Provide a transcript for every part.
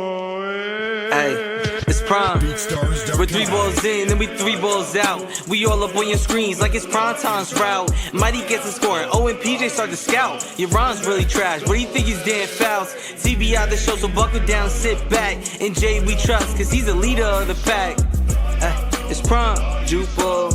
Hey, it's prime. We're 3 balls in and we 3 balls out. We all up on your screens like it's prime time's route. Mighty gets a scoring. Oh, and PJ start to scout. Your rhyme's really trash. What do you think he's damn fouls? TBI the show, so buckle down, sit back. And Jay we trust, cause he's the leader of the pack. It's prime, Jupiter.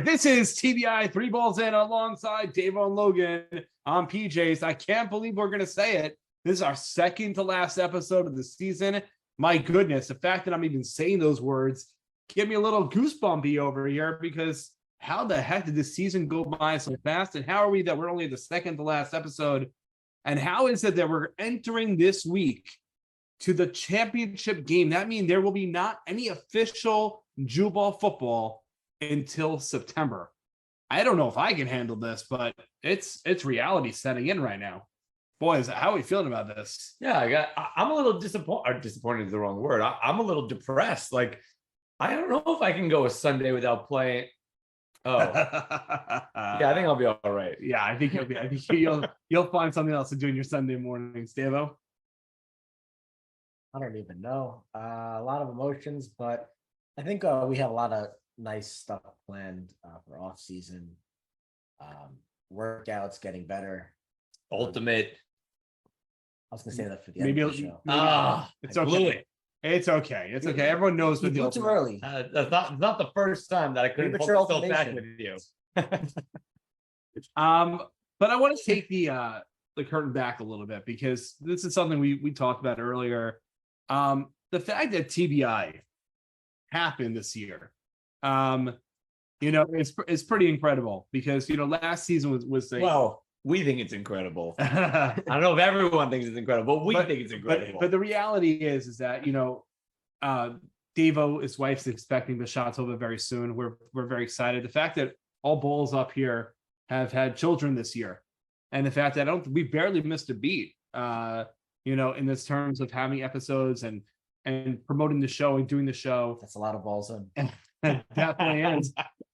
This is TBI 3 balls in alongside Dave and Logan on PJs. I can't believe we're going to say it. This is our second to last episode of the season. My goodness, the fact that I'm even saying those words give me a little goosebumpy over here, because how the heck did this season go by so fast? And how are we that we're only the second to last episode? And how is it that we're entering this week to the championship game? That means there will be not any official Jubal football until September. I don't know if I can handle this, but it's reality setting in right now. Boys, how are we feeling about this? Yeah, I'm a little disappointed. Disappointed is the wrong word. I'm a little depressed. Like, I don't know if I can go a Sunday without playing. Oh, yeah, I think I'll be all right. Yeah, I think you'll find something else to do in your Sunday mornings, Davo. I don't even know. A lot of emotions, but I think we have a lot of nice stuff planned for off season. Workouts getting better. Ultimate. I was gonna say that for the end of the show. It's okay. It's okay. It's okay. Everyone knows what the too early. That's not the first time that I couldn't hold myself back with you. But I want to take the curtain back a little bit, because this is something we talked about earlier. The fact that TBI happened this year, it's pretty incredible, because last season was well, we think it's incredible. I don't know if everyone thinks it's incredible, but we think it's incredible. But the reality is that Davo, his wife's expecting the Shatova very soon. We're very excited. The fact that all Bulls up here have had children this year, and the fact that we barely missed a beat, in this terms of having episodes and promoting the show and doing the show. That's a lot of balls in. It definitely is.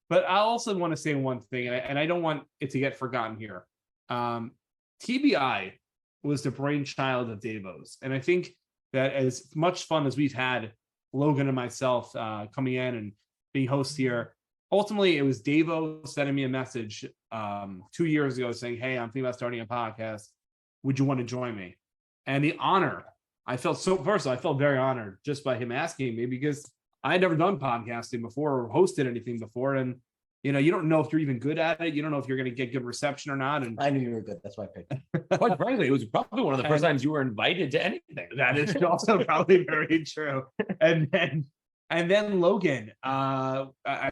But I also want to say one thing, and I don't want it to get forgotten here. TBI was the brainchild of Davo's, and I think that as much fun as we've had, Logan and myself coming in and being hosts here, ultimately it was Davo sending me a message 2 years ago saying, "Hey, I'm thinking about starting a podcast. Would you want to join me?" And the honor, I felt very honored just by him asking me, because I had never done podcasting before or hosted anything before, and you don't know if you're even good at it. You don't know if you're going to get good reception or not. And I knew you were good. That's why I picked you. Quite frankly, it was probably one of the first times you were invited to anything. That is also probably very true. And then Logan, I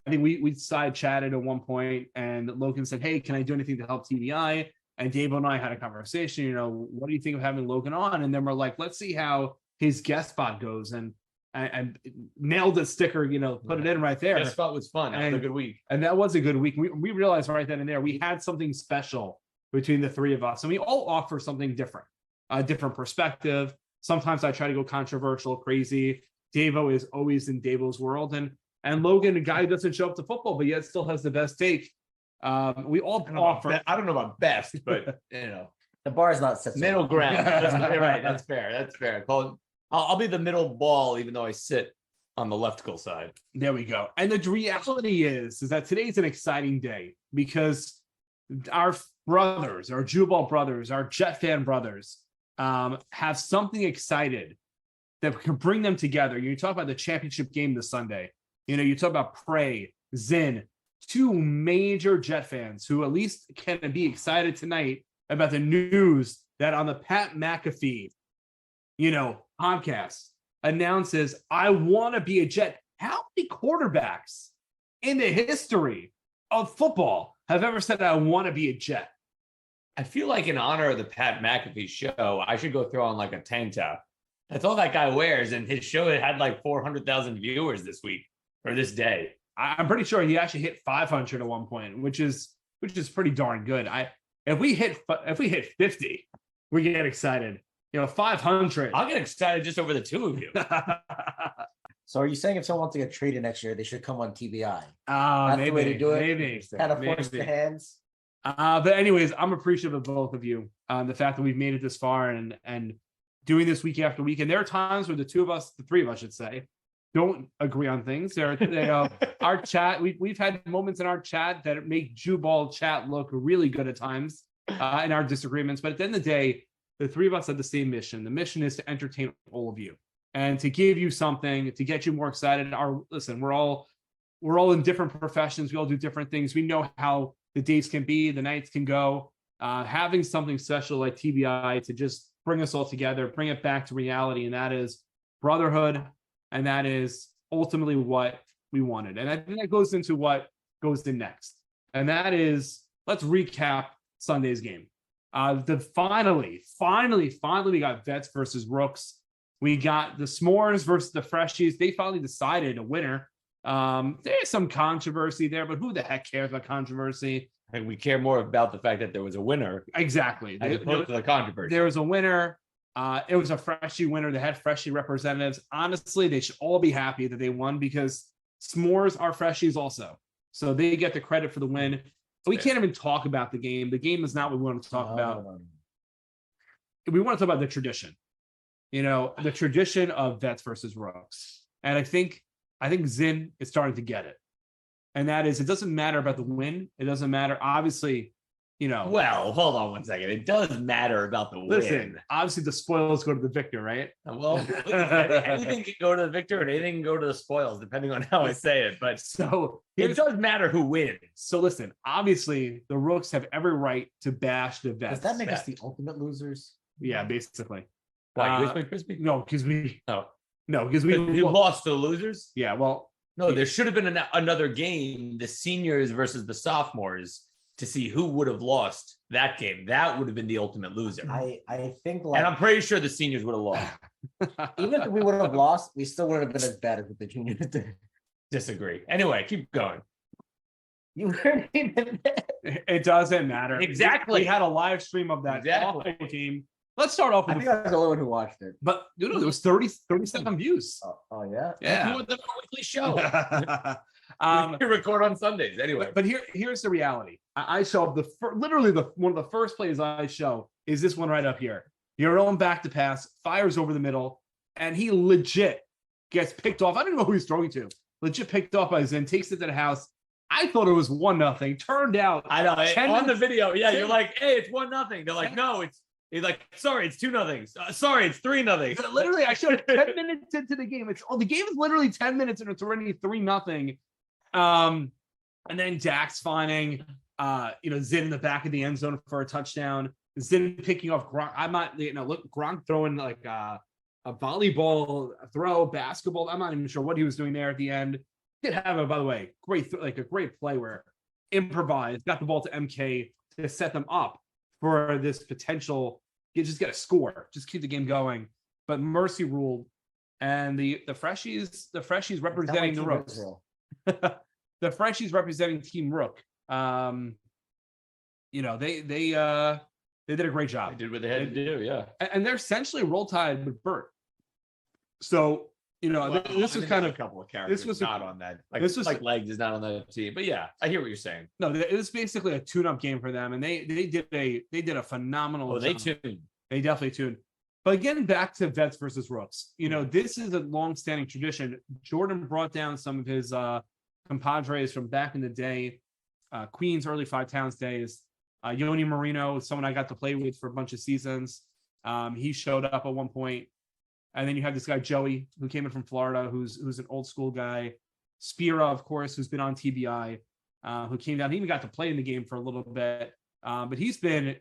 think we side chatted at one point, and Logan said, "Hey, can I do anything to help TBI?" And Dave and I had a conversation. What do you think of having Logan on? And then we're like, let's see how his guest spot goes. And nailed the sticker, put it in right there. Guest spot was fun. That was a good week. And that was a good week. We realized right then and there, we had something special between the three of us. And we all offer something different, a different perspective. Sometimes I try to go controversial, crazy. Davo is always in Davo's world. And Logan, a guy who doesn't show up to football, but yet still has the best take. We all offer. I don't know about best, but the bar is not set. Middle ground. That's right. That's fair. That's fair. I'll be the middle ball, even though I sit on the left goal side. There we go. And the reality is that today's an exciting day, because our brothers, our Jubal brothers, our Jet fan brothers, have something excited that can bring them together. You talk about the championship game this Sunday. You talk about Prey, Zinn, two major Jet fans who at least can be excited tonight about the news that on the Pat McAfee, podcast announces, "I want to be a Jet." How many quarterbacks in the history of football have ever said, "I want to be a Jet"? I feel like in honor of the Pat McAfee show, I should go throw on like a tank top. That's all that guy wears, and his show had like 400,000 viewers this week or this day. I'm pretty sure he actually hit 500 at one point, which is pretty darn good. If we hit 50, we get excited. 500. I'll get excited just over the two of you. So are you saying if someone wants to get traded next year, they should come on TBI? Maybe, the way to do it. Maybe. Kind of force the hands. But anyways, I'm appreciative of both of you. The fact that we've made it this far and doing this week after week. And there are times where the three of us should say, don't agree on things. Our chat, we've had moments in our chat that make Jubal chat look really good at times in our disagreements. But at the end of the day, the three of us have the same mission. The mission is to entertain all of you and to give you something to get you more excited. Listen, we're all in different professions. We all do different things. We know how the days can be, the nights can go. Having something special like TBI to just bring us all together, bring it back to reality, and that is brotherhood, and that is ultimately what we wanted. And I think that goes into what goes in next, and that is, let's recap Sunday's game. Finally, we got Vets versus Rooks. We got the S'mores versus the Freshies. They finally decided a winner. There's some controversy there, but who the heck cares about controversy? And we care more about the fact that there was a winner. Exactly. As opposed to the controversy. There was a winner. It was a Freshie winner. They had Freshie representatives. Honestly, they should all be happy that they won because S'mores are Freshies also. So they get the credit for the win. We can't even talk about the game. The game is not what we want to talk about. We want to talk about the tradition. The tradition of Vets versus Rooks. And I think Zin is starting to get it. And that is, it doesn't matter about the win. It doesn't matter. Obviously, Well, hold on one second. It does matter about the win. Obviously, the spoils go to the victor, right? Well, anything can go to the victor and anything can go to the spoils, depending on how I say it. But so it does matter who wins. So listen, obviously, the Rooks have every right to bash the Vets. Does that make us the ultimate losers? Yeah, basically. Why? Crispy? No, because we you lost to the losers. Yeah, well, no, there should have been another game, the seniors versus the sophomores, to see who would have lost that game. That would have been the ultimate loser. I think, and I'm pretty sure the seniors would have lost. Even if we would have lost, we still would have been as bad as the juniors did. Disagree. Anyway, keep going. You weren't even there. It doesn't matter. Exactly. We had a live stream of that awful game. Let's start off with I think I was the only one who watched it. But there was 37 views. Oh yeah? Yeah. You the weekly show. We record on Sundays anyway. But here's the reality. I show up literally one of the first plays I show is this one right up here. Your own back to pass, fires over the middle, and he legit gets picked off. I don't even know who he's throwing to. Legit picked off by Zen, takes it to the house. I thought it was 1-0. Turned out I know on the video, you're like, hey, it's 1-0. They're like, no, he's like, sorry, it's 2-0. Sorry, it's 3-0. Literally, I showed 10 minutes into the game. The game is literally 10 minutes and it's already 3-0. And then Dax finding Zin in the back of the end zone for a touchdown. Zin picking off Gronk. Gronk throwing like a volleyball throw, basketball. I'm not even sure what he was doing there at the end. Did have a, by the way, a great play where improvised, got the ball to MK to set them up for this potential. You just get a score, just keep the game going. But mercy ruled, and the Freshies representing the Rooks. The Freshies representing Team Rook. They did a great job. They did what they had to do, yeah. And they're essentially roll tide with Bert. So this was kind of a couple of characters. This was not on that. Like Legs is not on that team, but yeah, I hear what you're saying. No, it was basically a tune-up game for them, and they did a phenomenal. Oh, job. They tuned. They definitely tuned. But getting back to Vets versus Rooks, this is a long-standing tradition. Jordan brought down some of his compadres from back in the day, Queens, early Five Towns days. Yoni Marino, someone I got to play with for a bunch of seasons. He showed up at one point. And then you have this guy, Joey, who came in from Florida, who's an old school guy. Spira, of course, who's been on TBI, who came down. He even got to play in the game for a little bit. But he's been,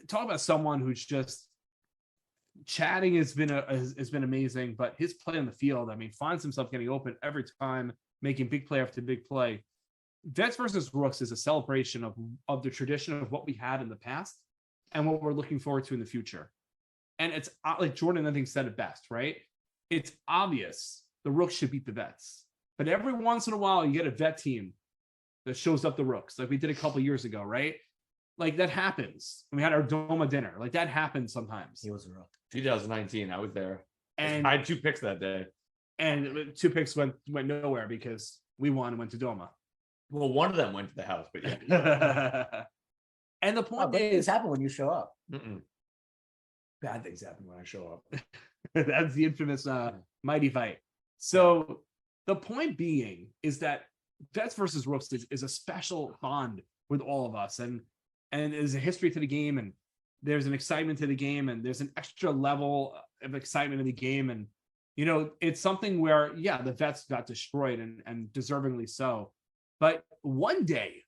talk about someone who's just chatting has been amazing, but his play on the field, finds himself getting open every time, making big play after big play. Vets versus Rooks is a celebration of the tradition of what we had in the past and what we're looking forward to in the future. And it's like Jordan, I think, said it best, right? It's obvious the Rooks should beat the Vets. But every once in a while, you get a Vet team that shows up the Rooks, like we did a couple years ago, right? Like that happens. We had our Doma dinner. Like that happens sometimes. He was a Rook. 2019, I was there. And I had 2 picks that day. And 2 picks went nowhere because we won and went to Doma. Well, one of them went to the house, but yeah. And the Oh, point good things is, happen when you show up. Mm-mm. bad things happen when I show up. That's the infamous mighty fight. So the point being is that Vets versus Rooks is a special bond with all of us, and there's a history to the game, and there's an excitement to the game, and there's an extra level of excitement in the game, and it's something where the Vets got destroyed and deservingly so, but one day,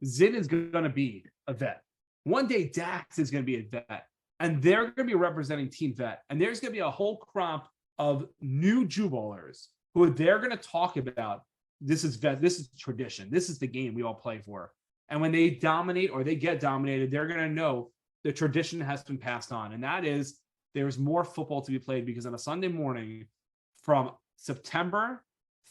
Zin is going to be a Vet. One day Dax is going to be a Vet, and they're going to be representing Team Vet, and there's going to be a whole crop of new Juballers who they're going to talk about. This is Vet. This is tradition. This is the game we all play for. And when they dominate or they get dominated, they're going to know the tradition has been passed on, and that is there's more football to be played, because on a Sunday morning from September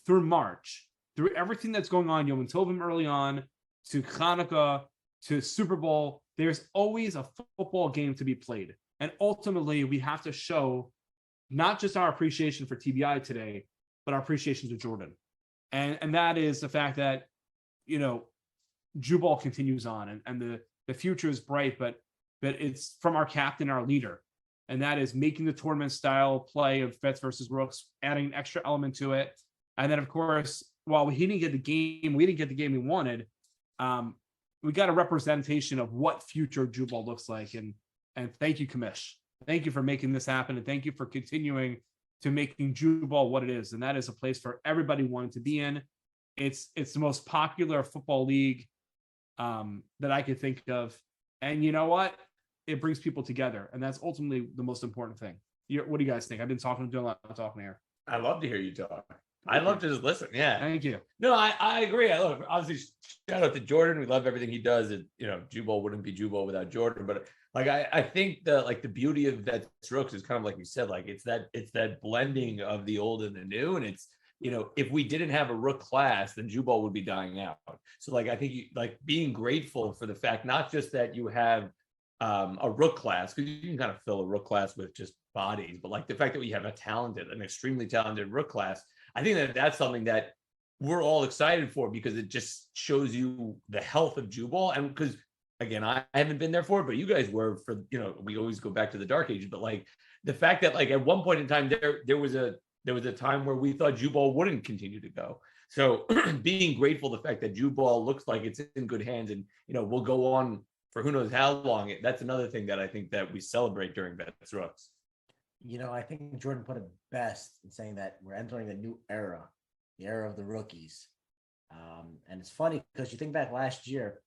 through March, through everything that's going on, Yom Tovim early on to Hanukkah to Super Bowl, there's always a football game to be played. And ultimately, we have to show not just our appreciation for TBI today, but our appreciation to Jordan. And that is the fact that, Jubal continues on, and the future is bright, but it's from our captain, our leader. And that is making the tournament style play of Vets versus Rooks, adding an extra element to it. And then, of course, while we didn't get the game we wanted, we got a representation of what future Jubal looks like. And thank you, Kamish. Thank you for making this happen. And thank you for continuing to making Jubal what it is. And that is a place for everybody wanting to be in. It's the most popular football league that I could think of. And you know what? It brings people together. And that's ultimately the most important thing. What do you guys think? I've been doing a lot of talking here. I love to hear you talk. I love to just listen. Yeah. Thank you. No, I agree. I love, obviously, shout out to Jordan. We love everything he does. Jubal wouldn't be Jubal without Jordan. But I think the beauty of that Rooks is kind of like you said, it's that blending of the old and the new. And it's, if we didn't have a Rook class, then Jubal would be dying out. So I think being grateful for the fact, not just that you have a Rook class, because you can kind of fill a Rook class with just bodies, but the fact that we have an extremely talented Rook class, I think that's something that we're all excited for, because it just shows you the health of Jubal. And because, again, I haven't been there for it, but you guys were for, we always go back to the dark ages, but the fact that at one point in time, there was a time where we thought Jubal wouldn't continue to go. So being grateful the fact that Jubal looks like it's in good hands, and, will go on for who knows how long. That's another thing that I think that we celebrate during Vets Rooks. I think Jordan put it best in saying that we're entering a new era, the era of the rookies. And it's funny because you think back last year,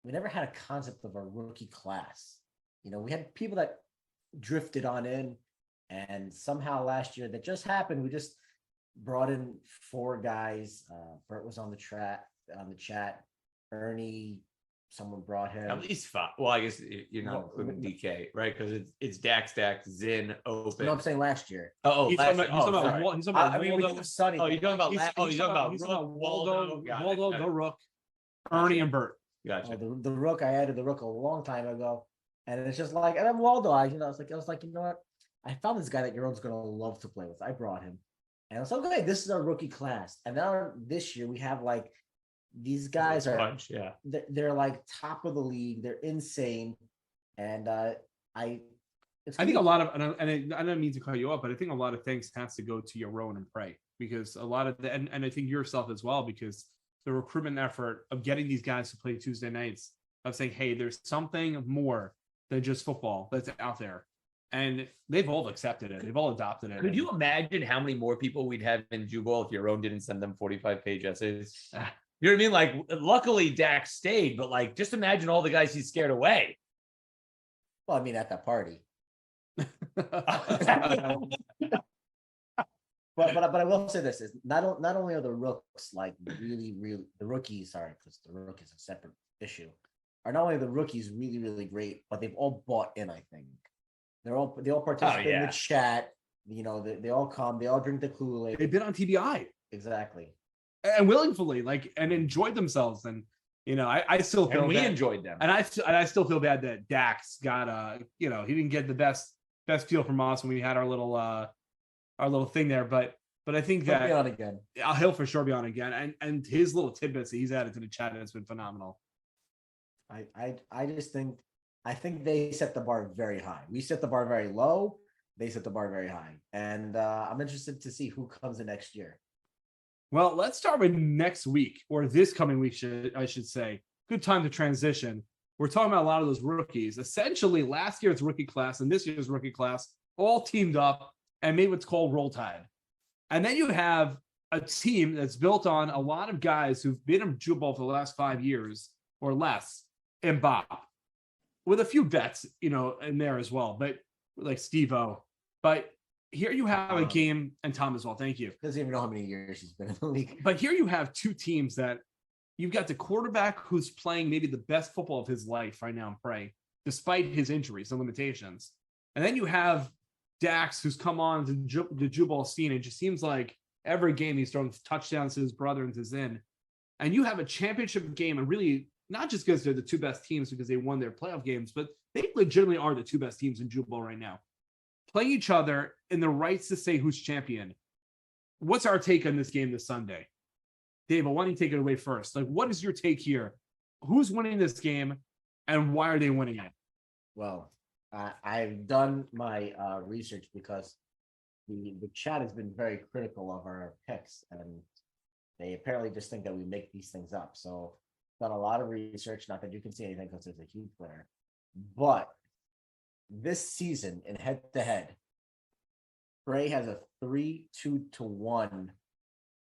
we never had a concept of a rookie class. We had people that drifted on in, and somehow last year that just happened. We just brought in 4 guys. Bert was on the chat. Ernie, someone brought him. At least 5. Well, I guess you're not including DK, right? Because it's Dax, Zin, Open. No, I'm saying last year. He's talking about Waldo. Sonny. Oh, you're talking about Waldo, the Rook, Ernie, and Bert. Gotcha. The Rook, I added the Rook a long time ago, and it's just and then Waldo, I was like, you know what? I found this guy that your own's gonna love to play with. I brought him, and I was like, okay, this is our rookie class. And now this year we have these guys are punch, yeah. They're top of the league. They're insane, and I think a lot of, and I don't mean to cut you off, but I think a lot of things has to go to Yaron and Prey, because a lot of and I think yourself as well, because the recruitment effort of getting these guys to play Tuesday nights, of saying, hey, there's something more than just football that's out there. And they've all accepted it. They've all adopted it. Could you imagine how many more people we'd have in Jubal if Yaron didn't send them 45-page essays? You know what I mean? Luckily Dax stayed, but just imagine all the guys he scared away. Well, I mean, at that party. But I will say this is not only are the Rooks really the rookies, sorry, because the Rook is a separate issue, are not only the rookies really, really great, but they've all bought in. I think they all participate in the chat. They all come, they all drink the Kool-Aid. They've been on TBI. Exactly. And willingly, and enjoyed themselves. And I still feel we bad. Enjoyed them. And I still feel bad that Dax got he didn't get the best feel from us when we had our little thing there. But But I think He'll be that on again. he'll for sure be on again. And his little tidbits that he's added to the chat has been phenomenal. I just think they set the bar very high. We set the bar very low. They set the bar very high. And I'm interested to see who comes in next year. Well, let's start with next week, or this coming week, I should say. Good time to transition. We're talking about a lot of those rookies. Essentially, last year's rookie class and this year's rookie class all teamed up and made what's called Roll Tide. And then you have a team that's built on a lot of guys who've been in Jewel Bowl for the last 5 years or less in Bop, with a few vets, in there as well, but like Steve-O. But here you have a game, and Tom as well. Thank you. Doesn't even know how many years he's been in the league. But here you have two teams that you've got the quarterback who's playing maybe the best football of his life right now in Prey, despite his injuries and limitations. And then you have Dax, who's come on to the Jewel Bowl scene. It just seems like every game he's throwing touchdowns to his brother and to Zin. And you have a championship game, and really not just because they're the two best teams because they won their playoff games, but they legitimately are the two best teams in Jewel Bowl right now. Playing each other in the rights to say who's champion. What's our take on this game this Sunday? Dave, why don't you take it away first? Like, what is your take here? Who's winning this game, and why are they winning it? Well, I've done my research because the chat has been very critical of our picks, and they apparently just think that we make these things up. So done a lot of research, not that you can see anything because there's a huge player. But this season in head-to-head, Bray has a 3-2-1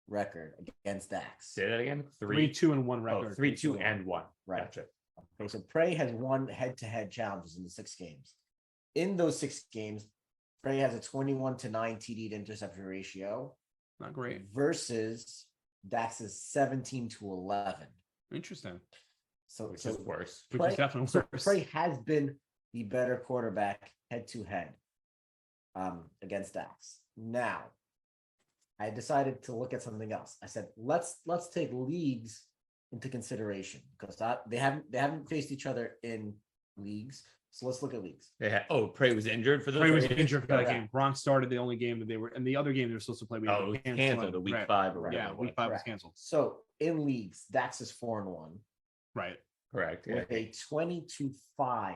record against Dax. Say that again. 3-2-1 record. 3-2-1. Right. Gotcha. Okay, so Prey has won head-to-head challenges in the 6 games. In those 6 games, Prey has a 21-9 TD to interception ratio. Not great. Versus Dax's 17-11. Interesting. Which is worse. Which is definitely worse. Prey has been the better quarterback head-to-head against Dax. Now, I decided to look at something else. I said, let's take leagues into consideration because they haven't faced each other in leagues. So let's look at leagues. Prey was injured for those. Prey was injured for that game. Bronx started the only game that they were, and the other game they were supposed to play. It was canceled the week 5 or whatever. Yeah, week 5 was canceled. So in leagues, Dax is 4-1. Right. Correct. With a 20-5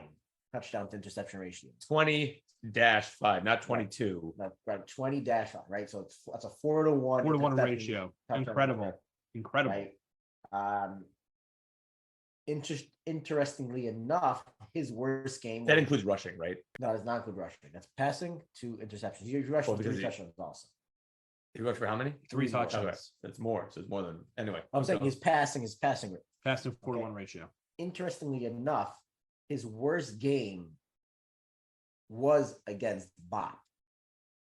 touchdown to interception ratio. 20-5, not 22. Right, 20-5, right? So that's a 4-1. 4-1 ratio. Incredible. Right. Interestingly enough, his worst game. That includes rushing, right? No, it does not include rushing. That's passing to interceptions. He rushed for 3 touchdowns also. He rushed for how many? 3 touchdowns. Okay. That's more. So it's more than anyway. I'm saying his passing rate. Passing 4-1 ratio. Interestingly enough, his worst game was against Bop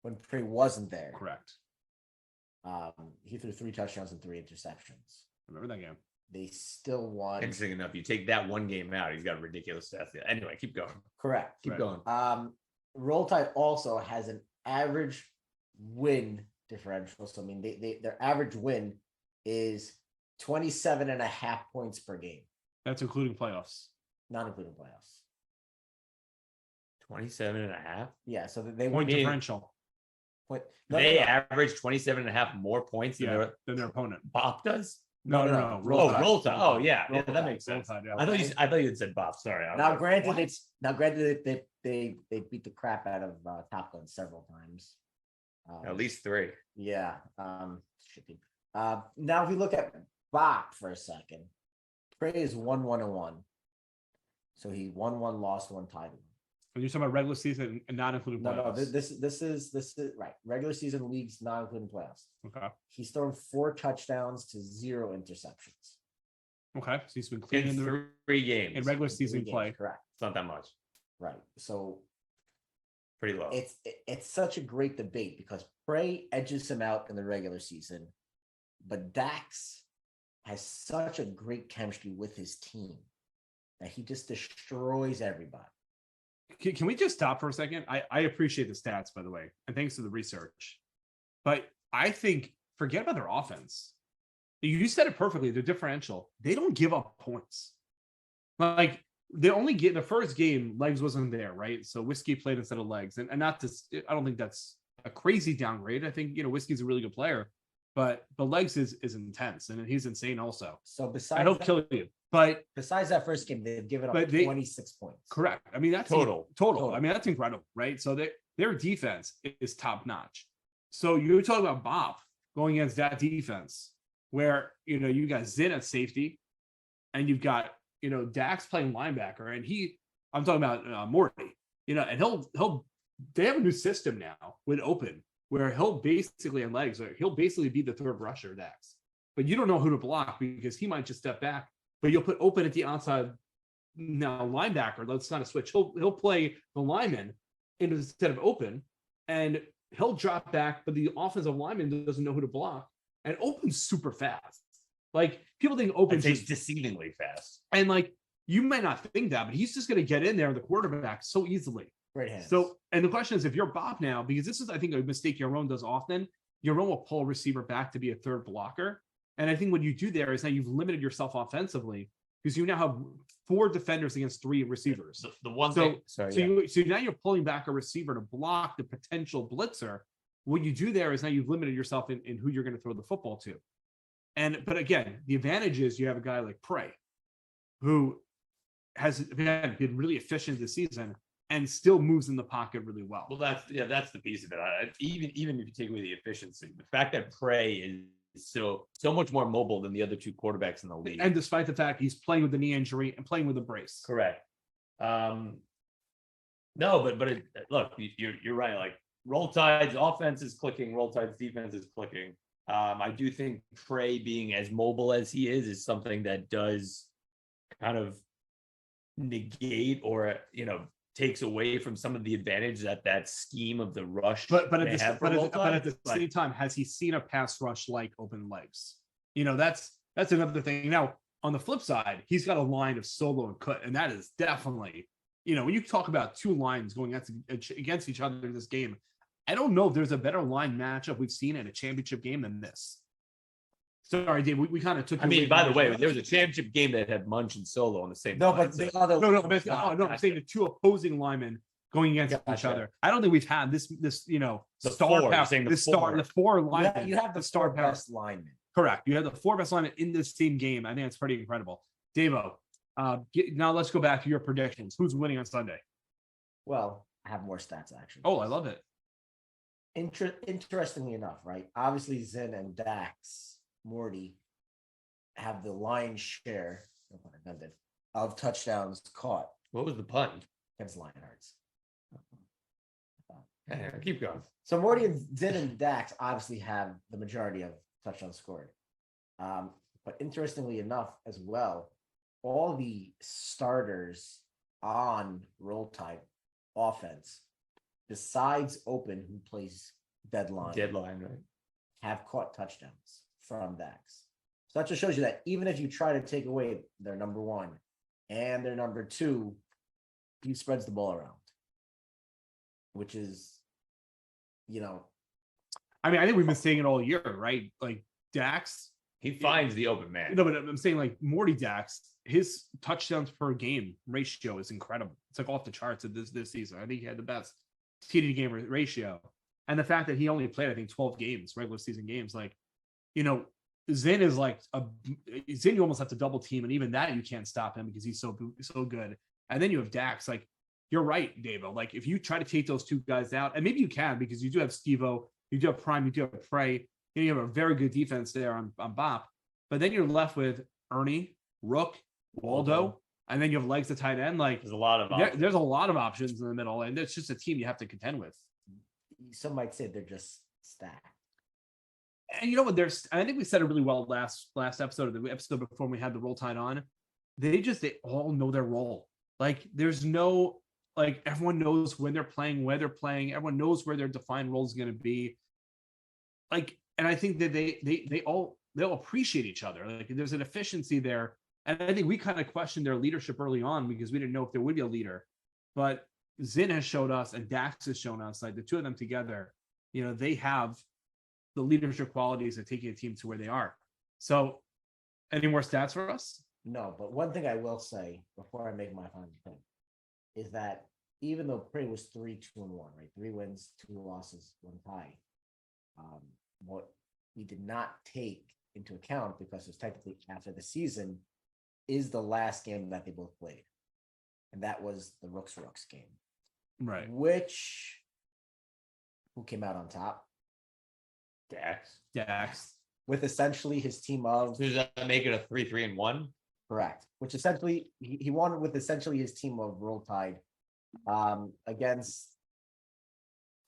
when Prey wasn't there. Correct. He threw 3 touchdowns and 3 interceptions. Remember that game? They still won. Interesting enough, you take that one game out, he's got a ridiculous stats. Anyway, keep going. Correct. Keep going. Roll Tide also has an average win differential. So I mean, their average win is 27.5 points per game. That's including playoffs. Not including playoffs. 27.5. Yeah, so they Point differential. They average 27.5 more points than their opponent. Bop does. No. Roll Tide. Oh yeah, that makes Roll sense. Tide, yeah. I thought you had said Bop. Sorry. Now, granted, they beat the crap out of Top Gun several times. At least 3. Yeah. Now, if we look at Bop for a second, Prey is 1-1-1. So he won 1, lost 1, tied 1. When you're talking about regular season and not including playoffs. No. This is right. Regular season leagues, not including playoffs. Okay. He's thrown 4 touchdowns to 0 interceptions. Okay. So he's been clean in 3 games in regular season play. Correct. It's not that much. Right. So pretty low. It's such a great debate because Prey edges him out in the regular season, but Dax has such a great chemistry with his team that he just destroys everybody. Can we just stop for a second? I appreciate the stats, by the way, and thanks to the research. But I think forget about their offense. You said it perfectly. The differential. They don't give up points. Like they only get the first game, Legs wasn't there, right? So Whiskey played instead of Legs, and not to. I don't think that's a crazy downgrade. I think Whiskey's a really good player, but the legs is intense and he's insane also. So And besides he'll that, kill you. But besides that first game, they've given up But they- 26 points. correct. I mean, that's Total. total. I mean, that's incredible, right? So their defense is top notch. So you're talking about Bob going against that defense where you got Zin at safety and you've got Dax playing linebacker, and I'm talking about Morty, and they have a new system now with open where he'll basically on legs, or he'll basically be the third rusher, Dax. But you don't know who to block because he might just step back, but you'll put open at the outside now linebacker. Let's kind of switch. He'll play the lineman instead of open, and he'll drop back, but the offensive lineman doesn't know who to block. And open's super fast. Like people think open's It's just deceivingly fast. and like you might not think that, but he's just going to get in there the quarterback so easily. Great hands. So, and the question is, if you're Bob now, because this is, I think, a mistake Yaron does often, Yaron will pull a receiver back to be a third blocker. And I think what you do there is now you've limited yourself offensively because you now have 4 defenders against 3 receivers. The one So, thing, sorry, so now you're pulling back a receiver to block the potential blitzer. What you do there is now you've limited yourself in who you're going to throw the football to. But again, the advantage is you have a guy like Prey, who has again been really efficient this season and still moves in the pocket really well. well, that's the piece of it. Even if you take away the efficiency, the fact that Prey is so much more mobile than the other 2 quarterbacks in the league. And despite the fact he's playing with the knee injury and playing with a brace. Correct. No, but look, you're right. Like Roll Tide's offense is clicking, Roll Tide's defense is clicking. I do think Prey being as mobile as he is something that does kind of negate or takes away from some of the advantage that scheme of the rush. But may at have for Roll the Tide. same time, has he seen a pass rush like open legs? That's another thing. Now, on the flip side, he's got a line of Solo and Cut, and that is definitely, when you talk about 2 lines going against each other in this game, I don't know if there's a better line matchup we've seen in a championship game than this. Sorry, Dave, we kind of took. I mean, by the way, there was a championship game that had Munch and Solo on the same. No, line, but so- the other I'm saying the 2 opposing linemen going against each Gotcha. other. I don't think we've had this The star four, power. you're saying the The 4 you linemen. have, you have the star 4 power. best linemen. Correct. You have the 4 best linemen in this same game. I think it's pretty incredible. Davo, now let's go back to your predictions. Who's winning on Sunday? Well, I have more stats actually. Oh, I love it. Interestingly enough, right? Obviously, Zen and Dax, Morty have the lion's share, no pun intended, of touchdowns caught What was the pun? against Lionhearts. Yeah, keep going. So Morty and Zen and Dax obviously have the majority of touchdowns scored. But interestingly enough, as well, all the starters on Roll Tide offense, besides Open, who plays deadline, Right? have caught touchdowns from Dax. So that just shows you that even if you try to take away their number 1 and their number 2, he spreads the ball around, which is, I mean, I think we've been saying it all year, right? Like Dax. He finds the open man. No, but I'm saying like Morty Dax, his touchdowns per game ratio is incredible. It's like off the charts of this season. I think he had the best TD to game ratio. And the fact that he only played, I think, 12 games, regular season games, like, Zen is like Zen, you almost have to double team, and even that you can't stop him because he's so good. And then you have Dax. Like, you're right, Davo. Like, if you try to take those 2 guys out, and maybe you can because you do have Steve-O, you do have Prime, you do have Prey, you have a very good defense there on Bop. But then you're left with Ernie, Rook, Waldo, and then you have legs to tight end. Like, There's a lot of there's a lot of options in the middle, and it's just a team you have to contend with. some might say they're just stacked. And you know what? I think we said it really well last episode, of the episode before we had the Roll Tide on. They all know their role. Like, there's no, like, everyone knows when they're playing, where they're playing. Everyone knows where their defined role is going to be. Like, and I think that they'll appreciate each other. Like, there's an efficiency there. And I think we kind of questioned their leadership early on because we didn't know if there would be a leader. But Zin has showed us, and Dax has shown us, like, the 2 of them together, they have the leadership qualities of taking a team to where they are. So, any more stats for us? No, but one thing I will say before I make my final point is that even though Prey was 3-2-1, right? 3 wins, 2 losses, 1 tie. What we did not take into account, because it's technically after the season, is the last game that they both played. And that was the Rooks game. Right. Who came out on top? Dax. With essentially his team of. So does that make it a 3-3-1? Correct. Which essentially he won with essentially his team of Roll Tide against,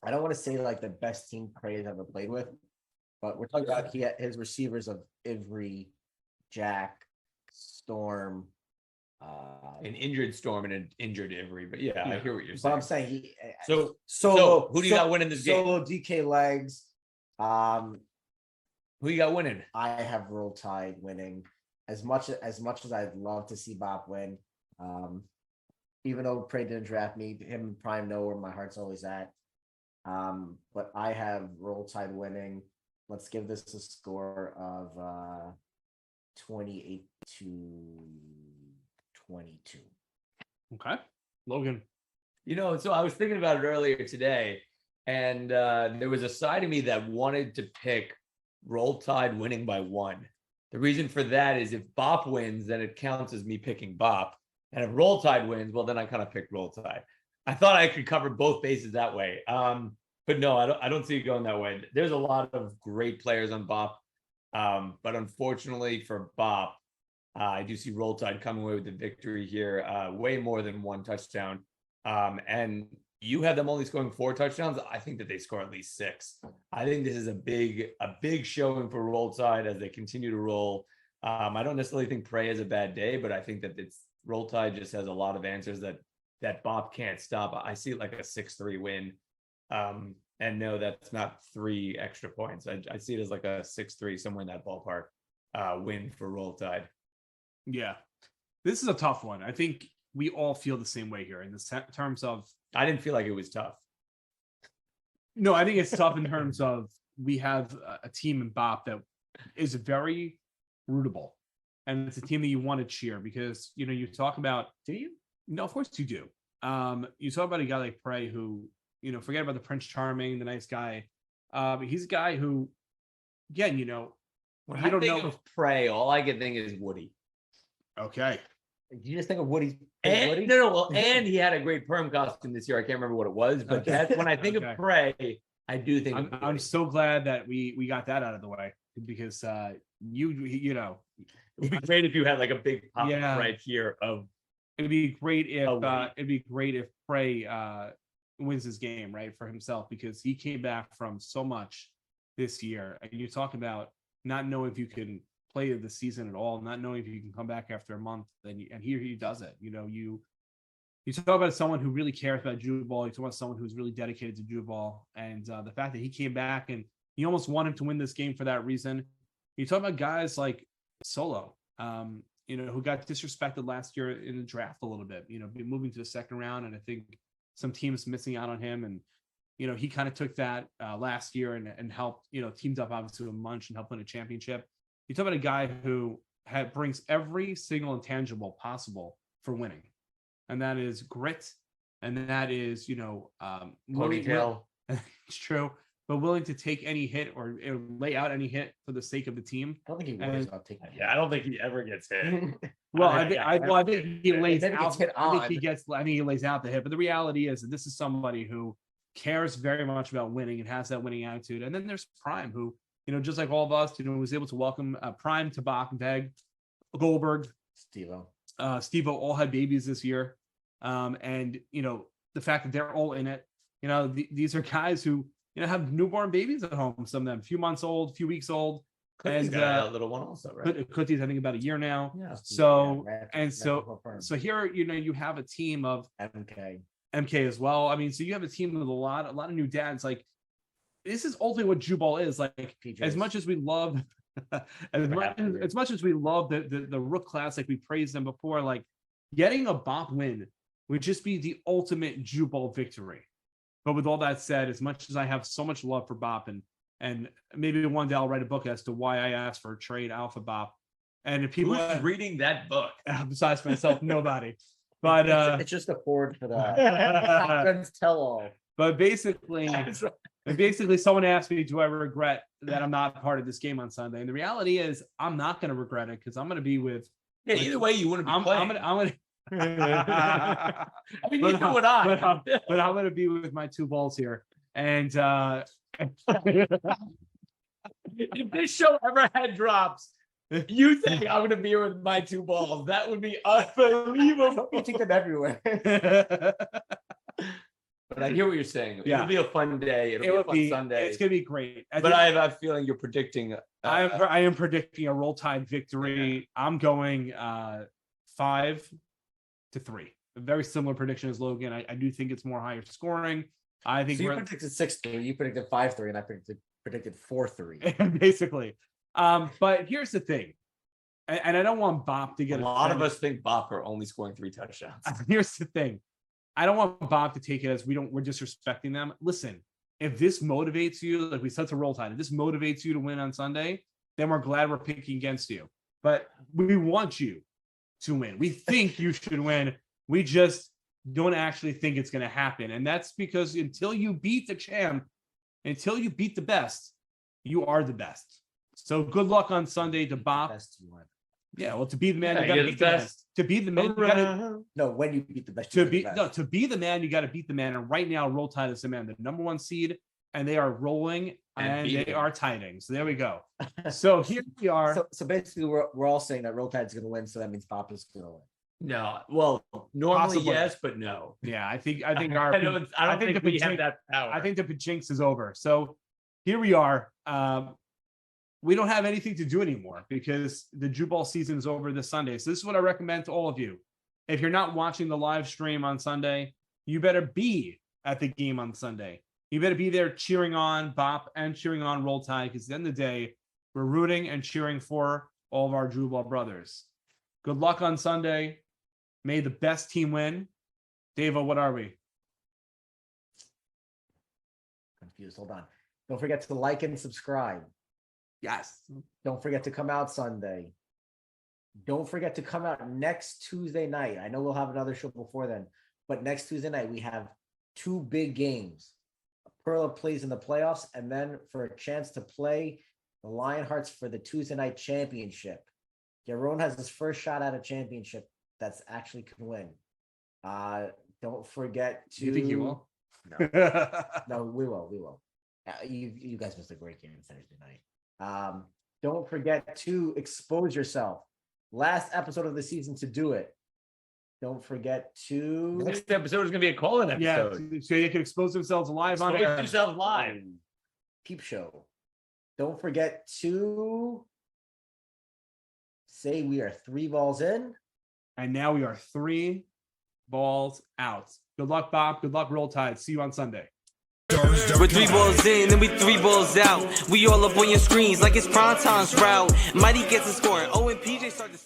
I don't want to say like the best team Prey has ever played with, but we're talking about his receivers of Ivry, Jack, Storm, An injured Storm and an injured Ivry. But yeah, I hear what you're but saying. I'm saying So who do you got winning this game? Solo DK Legs. Who you got winning? I have Roll Tide winning. As much as I'd love to see Bop win, even though Prey didn't draft me, him and Prime know where my heart's always at. But I have Roll Tide winning. Let's give this a score of 28-22. Okay. Logan. So I was thinking about it earlier today, and there was a side of me that wanted to pick Roll Tide winning by 1. The reason for that is if Bop wins, then it counts as me picking Bop. And if Roll Tide wins, well, then I kind of pick Roll Tide. I thought I could cover both bases that way. But no, I don't see it going that way. There's a lot of great players on Bop. But unfortunately for Bop, I do see Roll Tide coming away with the victory here, way more than 1 touchdown. And you have them only scoring 4 touchdowns. I think that they score at least 6. I think this is a big showing for Roll Tide as they continue to roll. I don't necessarily think Prey has a bad day, but I think that Roll Tide just has a lot of answers that Bop can't stop. I see it like a 6-3 win. And no, that's not 3 extra points. I see it as like a 6-3, somewhere in that ballpark, win for Roll Tide. Yeah. This is a tough one. I think we all feel the same way here in the terms of. I didn't feel like it was tough. No, I think it's tough in terms of we have a team in Bop that is very rootable. And it's a team that you want to cheer because, you talk about. Do you? No, of course you do. You talk about a guy like Prey who, forget about the Prince Charming, the nice guy. He's a guy who, again, When you I don't think know. of Prey, all I can think is Woody. Okay. You just think of Woody. And, no, and he had a great perm costume this year. I can't remember what it was, but that's when I think of Prey, I do think. I'm so glad that we got that out of the way because you know. It would be great if you had like a big pop Yeah. right here of. It'd be great if Prey wins his game, right, for himself, because he came back from so much this year. And you talk about not knowing if you can play the season at all, not knowing if you can come back after a month, and here he does it. You talk about someone who really cares about Jew ball. You talk about someone who's really dedicated to Jew ball, and the fact that he came back and you almost wanted to win this game for that reason. You talk about guys like Solo, who got disrespected last year in the draft a little bit, moving to the second round. And I think some teams missing out on him. And, he kind of took that last year and helped, teamed up obviously with Munch and helped win a championship. You talk about a guy who brings every single intangible possible for winning. And that is grit. And that is, Ponytail. It's true. But willing to take any hit or lay out any hit for the sake of the team. I don't think he worries about taking. Yeah, I don't think he ever gets hit. Well, I think he lays Maybe out. gets hit I on. think he lays out the hit. But the reality is that this is somebody who cares very much about winning and has that winning attitude. And then there's Prime, who just like all of us, was able to welcome Prime to Bach-Veg, Goldberg, Steve-O all had babies this year, and the fact that they're all in it. These are guys who have newborn babies at home. Some of them, a few months old, a few weeks old. Cookie's And got a little one also, right? Cookie's, I think, about a year now. Yeah. So Yeah, so here, you have a team of MK. as well. I mean, so you have a team with a lot of new dads. Like, this is ultimately what Jew ball is. Like, PJs. as much as we love, as much as we love the Rook class, like we praised them before, like getting a Bop win would just be the ultimate Jew ball victory. But with all that said, as much as I have so much love for Bop, and maybe one day I'll write a book as to why I asked for a trade Alpha Bop. And if people Who's reading that book? besides myself, nobody. But it's just a Ford for the shotguns tell all. but basically, someone asked me, do I regret that I'm not part of this game on Sunday? And the reality is, I'm not going to regret it because I'm going to be with. Yeah, either way, you wouldn't be playing. I'm gonna I mean, but, neither would I. but I'm going to be with my two balls here, and if this show ever had drops, you think I'm gonna be here with my two balls? That would be unbelievable. You take them everywhere. But I hear what you're saying. Yeah. It'll be a fun day. It'll be a fun Sunday. It's gonna be great. But I have a feeling you're predicting. I am predicting a Roll Tide victory. I'm going 5-3. A very similar prediction as Logan. I do think it's more higher scoring. I think So you predicted 6-3, you predicted 5-3, and I predicted 4-3. basically. But here's the thing, and I don't want Bop to get a lot of offended. us think Bop are only scoring 3 touchdowns. Here's the thing. I don't want Bob to take it as we're disrespecting them. Listen, if this motivates you, like we said to Roll Tide, if this motivates you to win on Sunday, then we're glad we're picking against you. But we want you to win. We think you should win. We just don't actually think it's going to happen. And that's because until you beat the champ, until you beat the best, you are the best. So good luck on Sunday to Bob. Best you want. Yeah, well, to be the man, Yeah, you got to you're beat the the man. best. To be the man, you gotta, No, when you beat the best, you to beat be the no, best. to be the man, you got to beat the man. And right now, Roll Tide is the man, the number 1 seed, and they are rolling and they beating. are tiding. So there we go. So here we are. So basically, we're all saying that Roll Tide's going to win, so that means Pop is going to win. No, well, normally Possibly. yes, but no. Yeah, I think I don't think the we have jinx- that power. I think the jinx is over. So here we are. We don't have anything to do anymore because the Jew Ball season is over this Sunday. So this is what I recommend to all of you. If you're not watching the live stream on Sunday, you better be at the game on Sunday. You better be there cheering on Bop and cheering on Roll Tide because at the end of the day, we're rooting and cheering for all of our Jew Ball brothers. Good luck on Sunday. May the best team win. Davo, what are we? Confused. Hold on. Don't forget to like and subscribe. Yes. Don't forget to come out Sunday. Don't forget to come out next Tuesday night. I know we'll have another show before then, but next Tuesday night we have 2 big games. Perla plays in the playoffs, and then for a chance to play the Lionhearts for the Tuesday night championship. Yaron has his first shot at a championship that's actually can win. Don't forget to. You think you will? No, no, we will. We will. You guys missed a great game Thursday night. Don't forget to expose yourself. Last episode of the season to do it. Don't forget to. Next episode is going to be a call-in Yeah, episode. so they can expose themselves live on Expose air. yourself live. Peep show. Don't forget to say we are 3 balls in. And now we are 3 balls out. Good luck, Bob. Good luck, Roll Tide. See you on Sunday. We're 3 balls in and we 3 balls out. We all up on your screens like it's prime time's route. Mighty gets a score. Oh, and PJ start to